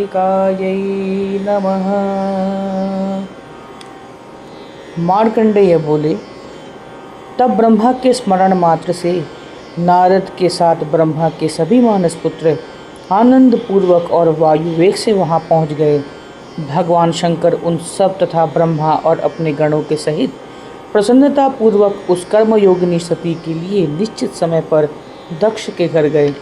कालिकायै नमः। मार्कंडेय बोले, तब ब्रह्मा के स्मरण मात्र से नारद के साथ ब्रह्मा के सभी मानस पुत्र आनंद पूर्वक और वायु वेग से वहां पहुंच गए। भगवान शंकर उन सब तथा ब्रह्मा और अपने गणों के सहित प्रसन्नता पूर्वक उस कर्मयोगिनी सती के लिए निश्चित समय पर दक्ष के घर गए।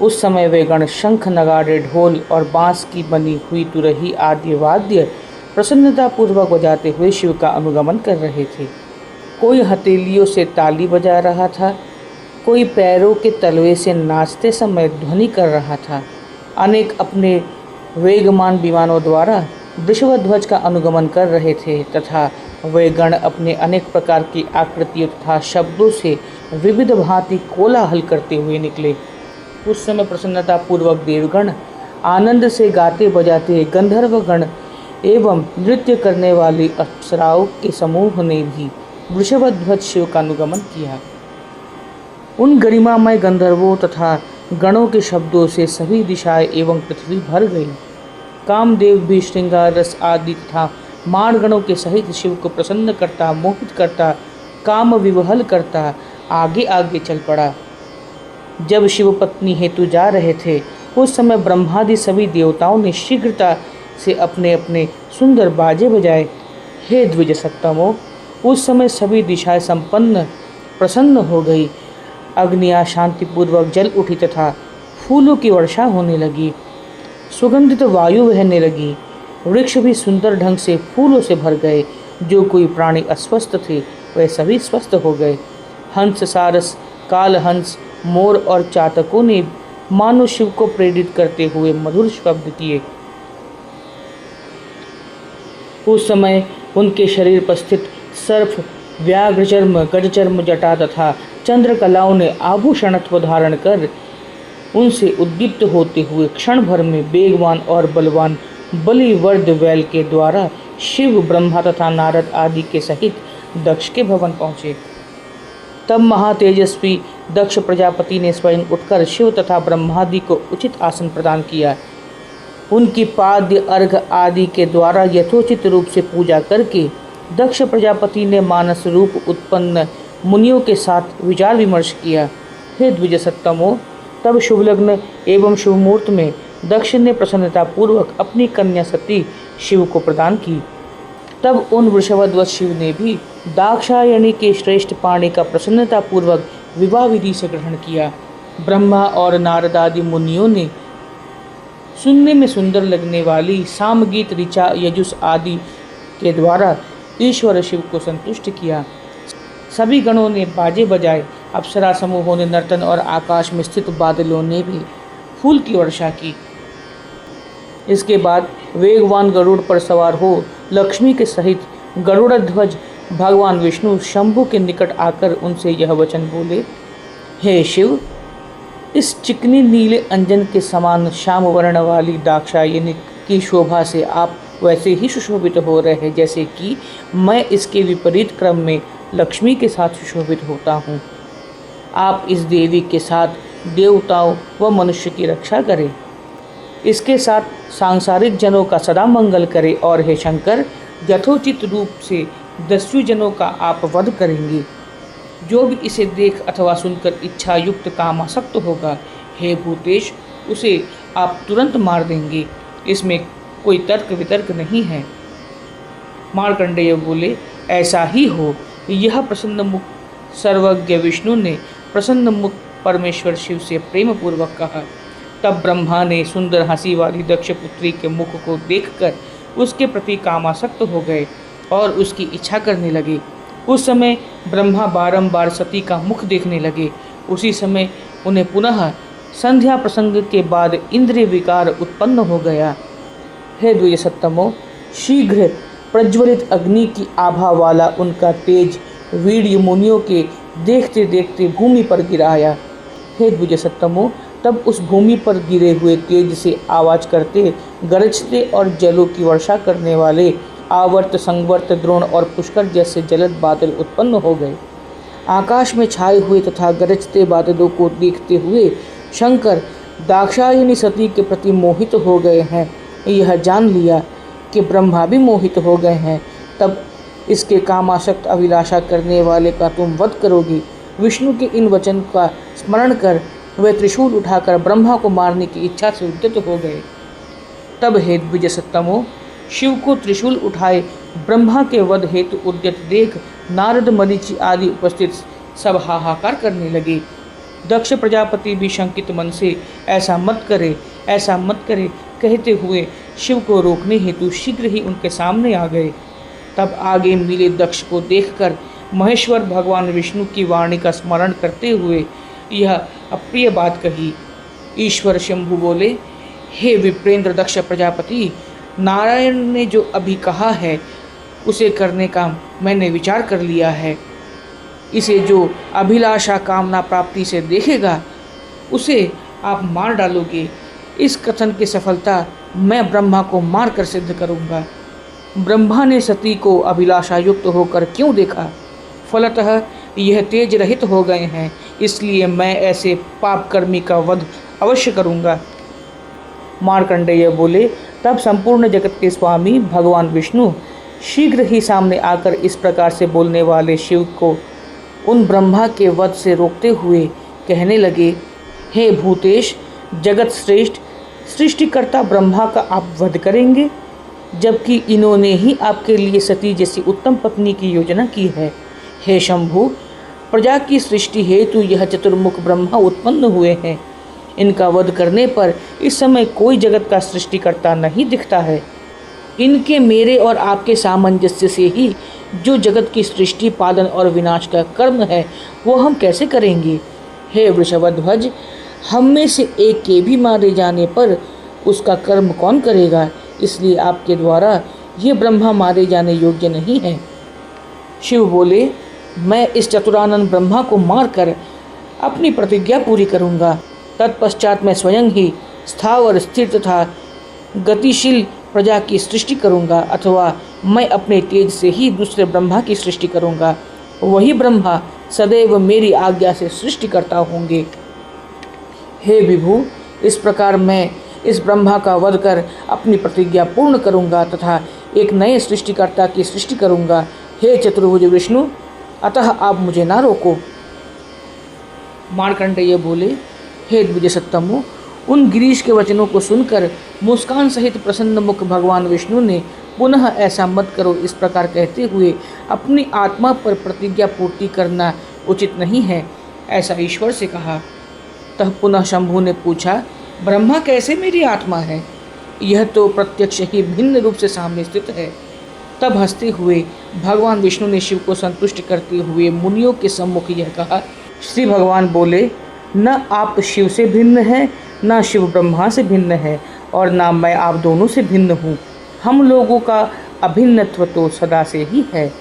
उस समय वे गण शंख, नगाड़े, ढोल और बांस की बनी हुई तुरही आदि वाद्य प्रसन्नता पूर्वक बजाते हुए शिव का अनुगमन कर रहे थे। कोई हथेलियों से ताली बजा रहा था, कोई पैरों के तलवे से नाचते समय ध्वनि कर रहा था। अनेक अपने वेगमान विमानों द्वारा वृषभध्वज का अनुगमन कर रहे थे तथा वे गण अपने अनेक प्रकार की आकृतियों तथा शब्दों से विविध भांति कोलाहल करते हुए निकले। उस समय प्रसन्नता पूर्वक देवगण, आनंद से गाते बजाते गंधर्व गण एवं नृत्य करने वाली अप्सराओं के समूह ने भी वृषभध्वज शिव का अनुगमन किया। उन गरिमामय गंधर्वों तथा गणों के शब्दों से सभी दिशाएं एवं पृथ्वी भर गई। कामदेव भी श्रृंगार रस आदि तथा माणगणों के सहित शिव को प्रसन्न करता, मोहित करता, काम विवहल करता आगे आगे चल पड़ा। जब शिव पत्नी हेतु जा रहे थे उस समय ब्रह्मादि सभी देवताओं ने शीघ्रता से अपने अपने सुंदर बाजे बजाए। हे द्विज सत्तमो, उस समय सभी दिशाएं संपन्न प्रसन्न हो गई। अग्नियाँ शांतिपूर्वक जल उठी तथा फूलों की वर्षा होने लगी। सुगंधित वायु बहने लगी। वृक्ष भी सुंदर ढंग से फूलों से भर गए। जो कोई प्राणी अस्वस्थ थे वह सभी स्वस्थ हो गए। हंस, सारस, कालहंस, मोर और चातकों ने मानो शिव को प्रेरित करते हुए मधुर शब्द किए। उस समय उनके शरीर पर स्थित सर्प, व्याघ्रचर्म, गजचर्म, जटा तथा चंद्रकलाओं ने आभूषणत्व धारण कर उनसे उद्दीप्त होते हुए क्षण भर में वेगवान और बलवान बलिवर्द वैल के द्वारा शिव, ब्रह्मा तथा नारद आदि के सहित दक्ष के भवन पहुँचे। तब महातेजस्वी दक्ष प्रजापति ने स्वयं उठकर शिव तथा ब्रह्मादि को उचित आसन प्रदान किया। उनकी पाद्य, अर्घ आदि के द्वारा यथोचित रूप से पूजा करके दक्ष प्रजापति ने मानस रूप उत्पन्न मुनियों के साथ विचार विमर्श किया। हे द्विज सत्तमो, तब शुभ लग्न एवं शुभ मुहूर्त में दक्ष ने प्रसन्नता पूर्वक अपनी कन्या सती शिव को प्रदान की। तब उन वृषभध्वज शिव ने भी दाक्षायणी के श्रेष्ठ पाणी का प्रसन्नता पूर्वक विवाह विधि से ग्रहण किया। ब्रह्मा और नारद आदि मुनियों ने सुनने में सुंदर लगने वाली सामगीत, ऋचा, यजुस आदि के द्वारा ईश्वर शिव को संतुष्ट किया। सभी गणों ने बाजे बजाए। अप्सरा समूहों ने नर्तन और आकाश में स्थित बादलों ने भी फूल की वर्षा की। इसके बाद वेगवान गरुड़ पर सवार हो लक्ष्मी के सहित गरुड़ध्वज भगवान विष्णु शंभु के निकट आकर उनसे यह वचन बोले, हे शिव, इस चिकनी नीले अंजन के समान श्याम वर्ण वाली दाक्षायणी की शोभा से आप वैसे ही सुशोभित हो रहे हैं जैसे कि मैं इसके विपरीत क्रम में लक्ष्मी के साथ सुशोभित होता हूँ। आप इस देवी के साथ देवताओं व मनुष्य की रक्षा करें, इसके साथ सांसारिक जनों का सदा मंगल करें और हे शंकर, यथोचित रूप से दस्यु जनों का आप वध करेंगे। जो भी इसे देख अथवा सुनकर इच्छा युक्त कामासक्त होगा, हे भूतेश, उसे आप तुरंत मार देंगे। इसमें कोई तर्क वितर्क नहीं है। मार्कंडेय बोले, ऐसा ही हो। यह प्रसन्न मुख सर्वज्ञ विष्णु ने प्रसन्न मुख परमेश्वर शिव से प्रेम पूर्वक कहा। तब ब्रह्मा ने सुंदर हंसी वाली दक्ष पुत्री के मुख को देखकर उसके प्रति कामासक्त हो गए और उसकी इच्छा करने लगे। उस समय ब्रह्मा बारंबार सती का मुख देखने लगे। उसी समय उन्हें पुनः संध्या प्रसंग के बाद इंद्रिय विकार उत्पन्न हो गया। हे द्विज सत्तमो, शीघ्र प्रज्वलित अग्नि की आभा वाला उनका तेज वीर्य मुनियों के देखते देखते भूमि पर गिराया। हे द्विज सत्तमो, तब उस भूमि पर गिरे हुए तेज से आवाज करते, गरजते और जलों की वर्षा करने वाले आवर्त, संवर्त, द्रोण और पुष्कर जैसे जलद बादल उत्पन्न हो गए। आकाश में छाए हुए तथा गरजते बादलों को देखते हुए शंकर दाक्षायणी सती के प्रति मोहित हो गए हैं। यह जान लिया कि ब्रह्मा भी मोहित हो गए हैं, तब इसके कामासक्त अभिलाषा करने वाले का तुम वध करोगी। विष्णु के इन वचन का स्मरण कर वे त्रिशूल उठाकर ब्रह्मा को मारने की इच्छा से उद्यत हो गए। तब हे द्विजसत्तमो, शिव को त्रिशूल उठाए ब्रह्मा के वध हेतु उद्यत देख नारद, मरीचि आदि उपस्थित सब हाहाकार करने लगे। दक्ष प्रजापति भी शंकित मन से ऐसा मत करे कहते हुए शिव को रोकने हेतु शीघ्र ही उनके सामने आ गए। तब आगे मिले दक्ष को देखकर महेश्वर भगवान विष्णु की वाणी का स्मरण करते हुए यह अप्रिय बात कही। ईश्वर शंभु बोले, हे विप्रेंद्र दक्ष प्रजापति, नारायण ने जो अभी कहा है उसे करने का मैंने विचार कर लिया है। इसे जो अभिलाषा कामना प्राप्ति से देखेगा उसे आप मार डालोगे। इस कथन की सफलता मैं ब्रह्मा को मार कर सिद्ध करूँगा। ब्रह्मा ने सती को अभिलाषा युक्त होकर क्यों देखा? फलतः यह तेज रहित हो गए हैं, इसलिए मैं ऐसे पापकर्मी का वध अवश्य करूँगा। मार्कंडेय बोले, तब संपूर्ण जगत के स्वामी भगवान विष्णु शीघ्र ही सामने आकर इस प्रकार से बोलने वाले शिव को उन ब्रह्मा के वध से रोकते हुए कहने लगे, हे भूतेश, जगत श्रेष्ठ सृष्टिकर्ता ब्रह्मा का आप वध करेंगे, जबकि इन्होंने ही आपके लिए सती जैसी उत्तम पत्नी की योजना की है। हे शंभु, प्रजा की सृष्टि हेतु यह चतुर्मुख ब्रह्मा उत्पन्न हुए हैं। इनका वध करने पर इस समय कोई जगत का सृष्टिकर्ता नहीं दिखता है। इनके मेरे और आपके सामंजस्य से ही जो जगत की सृष्टि, पालन और विनाश का कर्म है वो हम कैसे करेंगे? हे वृषभध्वज, हम में से एक के भी मारे जाने पर उसका कर्म कौन करेगा? इसलिए आपके द्वारा ये ब्रह्मा मारे जाने योग्य नहीं है। शिव बोले, मैं इस चतुरानन ब्रह्मा को मारकर अपनी प्रतिज्ञा पूरी करूँगा। तत्पश्चात मैं स्वयं ही स्थावर, स्थिर तथा गतिशील प्रजा की सृष्टि करूँगा, अथवा मैं अपने तेज से ही दूसरे ब्रह्मा की सृष्टि करूँगा। वही ब्रह्मा सदैव मेरी आज्ञा से सृष्टि करता होंगे। हे विभु, इस प्रकार मैं इस ब्रह्मा का वध कर अपनी प्रतिज्ञा पूर्ण करूँगा तथा एक नए सृष्टिकर्ता की सृष्टि करूँगा। हे चतुर्भुज विष्णु, अतः आप मुझे ना रोको। मार्कंडेय बोले, हे द्विजसत्तमो, उन गिरीश के वचनों को सुनकर मुस्कान सहित प्रसन्न मुख भगवान विष्णु ने पुनः ऐसा मत करो इस प्रकार कहते हुए अपनी आत्मा पर प्रतिज्ञा पूर्ति करना उचित नहीं है, ऐसा ईश्वर से कहा। तब पुनः शंभु ने पूछा, ब्रह्मा कैसे मेरी आत्मा है? यह तो प्रत्यक्ष ही भिन्न रूप से सामने स्थित है। तब हंसते हुए भगवान विष्णु ने शिव को संतुष्ट करते हुए मुनियों के सम्मुख यह कहा। श्री भगवान बोले, न आप शिव से भिन्न हैं, न शिव ब्रह्मा से भिन्न है, और न मैं आप दोनों से भिन्न हूँ। हम लोगों का अभिन्नत्व तो सदा से ही है।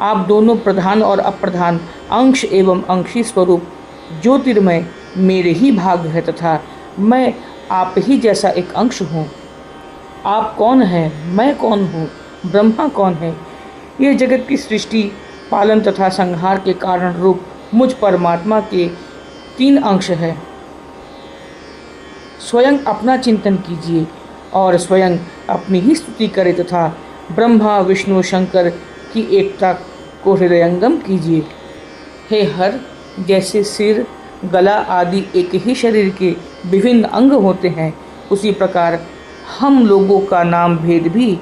आप दोनों प्रधान और अप्रधान अंश एवं अंशी स्वरूप ज्योतिर्मय मेरे ही भाग है तथा मैं आप ही जैसा एक अंश हूँ। आप कौन हैं? मैं कौन हूँ? ब्रह्मा कौन है? यह जगत की सृष्टि, पालन तथा संहार के कारण रूप मुझ परमात्मा के 3 अंश है। स्वयं अपना चिंतन कीजिए और स्वयं अपनी ही स्तुति करें तथा ब्रह्मा, विष्णु, शंकर की एकता को हृदयंगम कीजिए। हे हर, जैसे सिर, गला आदि एक ही शरीर के विभिन्न अंग होते हैं, उसी प्रकार हम लोगों का नाम भेद भी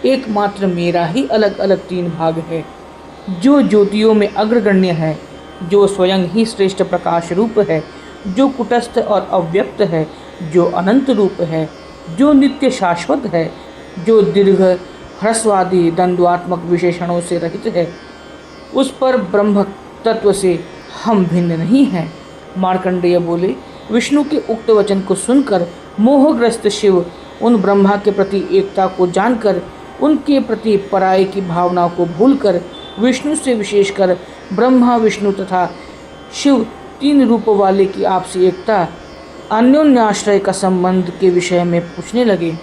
एकमात्र मेरा ही अलग अलग 3 भाग है। जो ज्योतियों में अग्रगण्य है, जो स्वयं ही श्रेष्ठ प्रकाश रूप है, जो कुटस्थ और अव्यक्त है, जो अनंत रूप है, जो नित्य शाश्वत है, जो दीर्घ, ह्रस्वादि द्वंद्वात्मक विशेषणों से रहित है, उस पर ब्रह्म तत्व से हम भिन्न नहीं हैं। मार्कंडेय बोले, विष्णु के उक्त वचन को सुनकर मोहग्रस्त शिव उन ब्रह्मा के प्रति एकता को जानकर उनके प्रति पराये की भावना को भूलकर विष्णु से विशेषकर ब्रह्मा, विष्णु तथा शिव 3 रूप वाले की आपसी एकता, अन्योन्याश्रय का संबंध के विषय में पूछने लगे।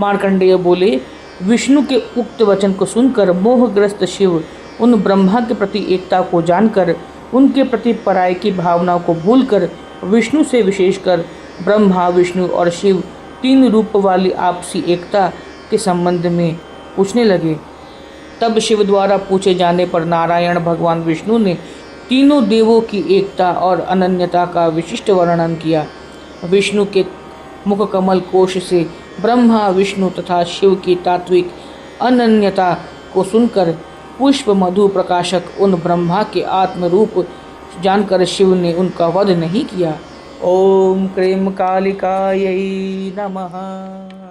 मार्कंडेय बोले, विष्णु के उक्त वचन को सुनकर मोहग्रस्त शिव उन ब्रह्मा के प्रति एकता को जानकर उनके प्रति पराय की भावनाओं को भूलकर विष्णु से, विशेषकर ब्रह्मा, विष्णु और शिव तीन रूप वाली आपसी एकता के संबंध में पूछने लगे। तब शिव द्वारा पूछे जाने पर नारायण भगवान विष्णु ने तीनों देवों की एकता और अनन्यता का विशिष्ट वर्णन किया। विष्णु के मुख कमल कोश से ब्रह्मा, विष्णु तथा शिव की तात्विक अनन्यता को सुनकर पुष्प मधु प्रकाशक उन ब्रह्मा के आत्म रूप जानकर शिव ने उनका वध नहीं किया। ओम क्रीं कालिकायै नमः।